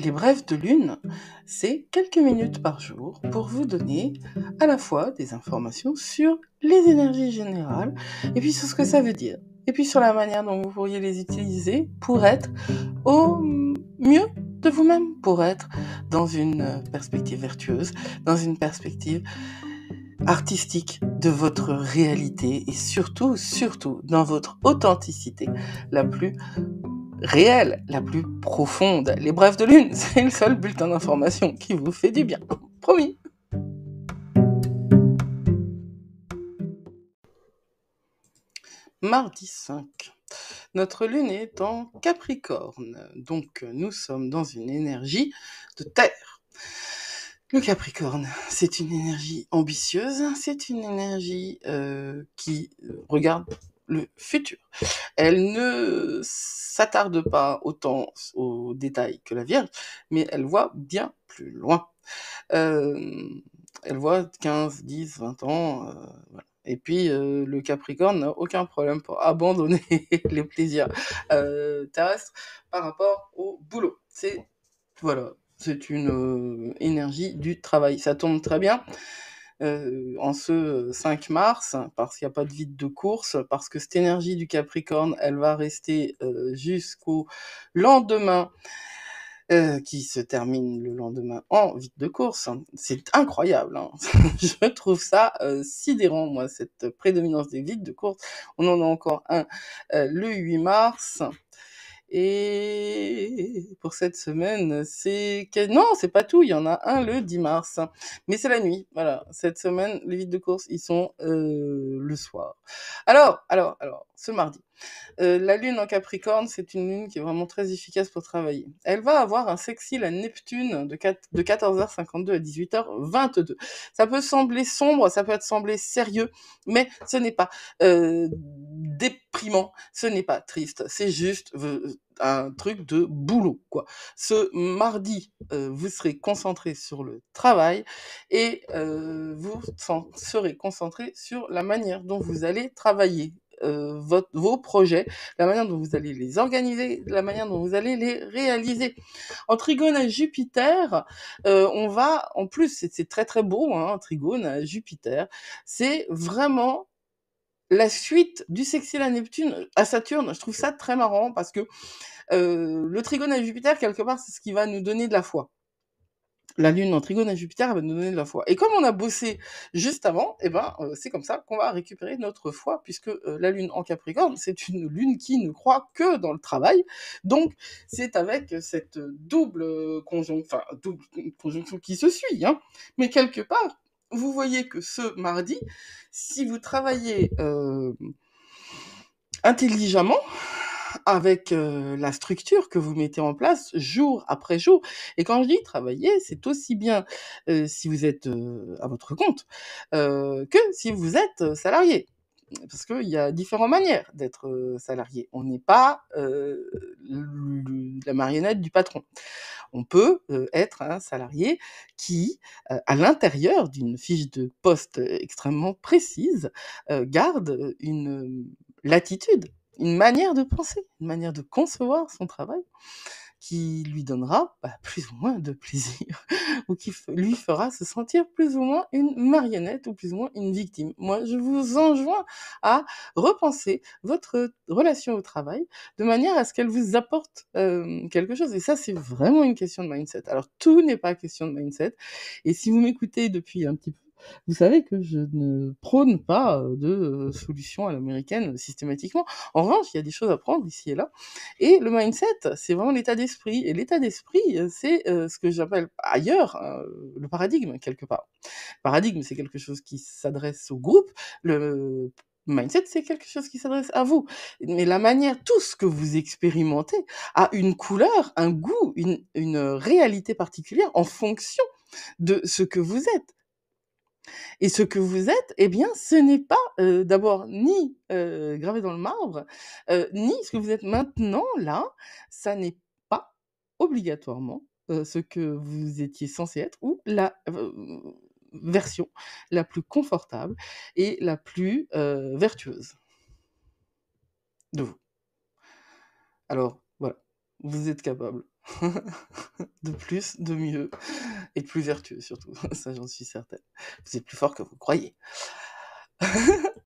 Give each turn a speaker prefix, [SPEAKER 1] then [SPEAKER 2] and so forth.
[SPEAKER 1] Les brèves de lune, c'est quelques minutes par jour pour vous donner à la fois des informations sur les énergies générales et puis sur ce que ça veut dire. Et puis sur la manière dont vous pourriez les utiliser pour être au mieux de vous-même, pour être dans une perspective vertueuse, dans une perspective artistique de votre réalité et surtout dans votre authenticité la plus réelle, la plus profonde. Les brèves de lune, c'est le seul bulletin d'information qui vous fait du bien. Promis. Mardi 5. Notre lune est en Capricorne, donc nous sommes dans une énergie de terre. Le Capricorne, c'est une énergie ambitieuse, c'est une énergie qui regarde le futur. Elle ne s'attarde pas autant aux détails que la Vierge, mais elle voit bien plus loin. Elle voit 15, 10, 20 ans, voilà. Et puis le Capricorne n'a aucun problème pour abandonner les plaisirs terrestres par rapport au boulot. Voilà, c'est une énergie du travail. Ça tombe très bien en ce 5 mars, parce qu'il n'y a pas de vide de course, parce que cette énergie du Capricorne, elle va rester jusqu'au lendemain, qui se termine le lendemain en vide de course. C'est incroyable, hein. Je trouve ça sidérant, moi, cette prédominance des vides de course. On en a encore un le 8 mars. Et pour cette semaine, non, c'est pas tout, il y en a un le 10 mars. Mais c'est la nuit, voilà. Cette semaine, les vides de course, ils sont le soir. Alors, ce mardi. La lune en Capricorne, c'est une lune qui est vraiment très efficace pour travailler. Elle va avoir un sextile à Neptune de 14h52 à 18h22. Ça peut sembler sombre, ça peut sembler sérieux, mais ce n'est pas déprimant, ce n'est pas triste, c'est juste un truc de boulot, quoi. Ce mardi, vous serez concentré sur le travail et vous serez concentré sur la manière dont vous allez travailler vos projets, la manière dont vous allez les organiser, la manière dont vous allez les réaliser. En trigone à Jupiter, on va, en plus, c'est très très beau, hein, un trigone à Jupiter, c'est vraiment la suite du sextile à Neptune, à Saturne. Je trouve ça très marrant parce que le trigone à Jupiter, quelque part, c'est ce qui va nous donner de la foi. La lune en trigone à Jupiter, elle va nous donner de la foi. Et comme on a bossé juste avant, c'est comme ça qu'on va récupérer notre foi, puisque la lune en Capricorne, c'est une lune qui ne croit que dans le travail. Donc, c'est avec cette double conjonction qui se suit, hein. Mais quelque part, vous voyez que ce mardi, si vous travaillez intelligemment, avec la structure que vous mettez en place jour après jour. Et quand je dis travailler, c'est aussi bien si vous êtes à votre compte que si vous êtes salarié. Parce qu'il y a différentes manières d'être salarié. On n'est pas la marionnette du patron. On peut être un salarié qui, à l'intérieur d'une fiche de poste extrêmement précise, garde une latitude, une manière de penser, une manière de concevoir son travail qui lui donnera plus ou moins de plaisir ou qui lui fera se sentir plus ou moins une marionnette ou plus ou moins une victime. Moi, je vous enjoins à repenser votre relation au travail de manière à ce qu'elle vous apporte quelque chose. Et ça, c'est vraiment une question de mindset. Alors, tout n'est pas question de mindset. Et si vous m'écoutez depuis un petit peu, vous savez que je ne prône pas de solution à l'américaine systématiquement. En revanche, il y a des choses à prendre ici et là. Et le mindset, c'est vraiment l'état d'esprit. Et l'état d'esprit, c'est ce que j'appelle ailleurs le paradigme, quelque part. Le paradigme, c'est quelque chose qui s'adresse au groupe. Le mindset, c'est quelque chose qui s'adresse à vous. Mais la manière, tout ce que vous expérimentez a une couleur, un goût, une réalité particulière en fonction de ce que vous êtes. Et ce que vous êtes, eh bien, ce n'est pas d'abord ni gravé dans le marbre, ni ce que vous êtes maintenant là, ça n'est pas obligatoirement ce que vous étiez censé être ou la version la plus confortable et la plus vertueuse de vous. Alors voilà, vous êtes capable. De plus, de mieux et de plus vertueux surtout, ça j'en suis certaine. Vous êtes plus fort que vous croyez.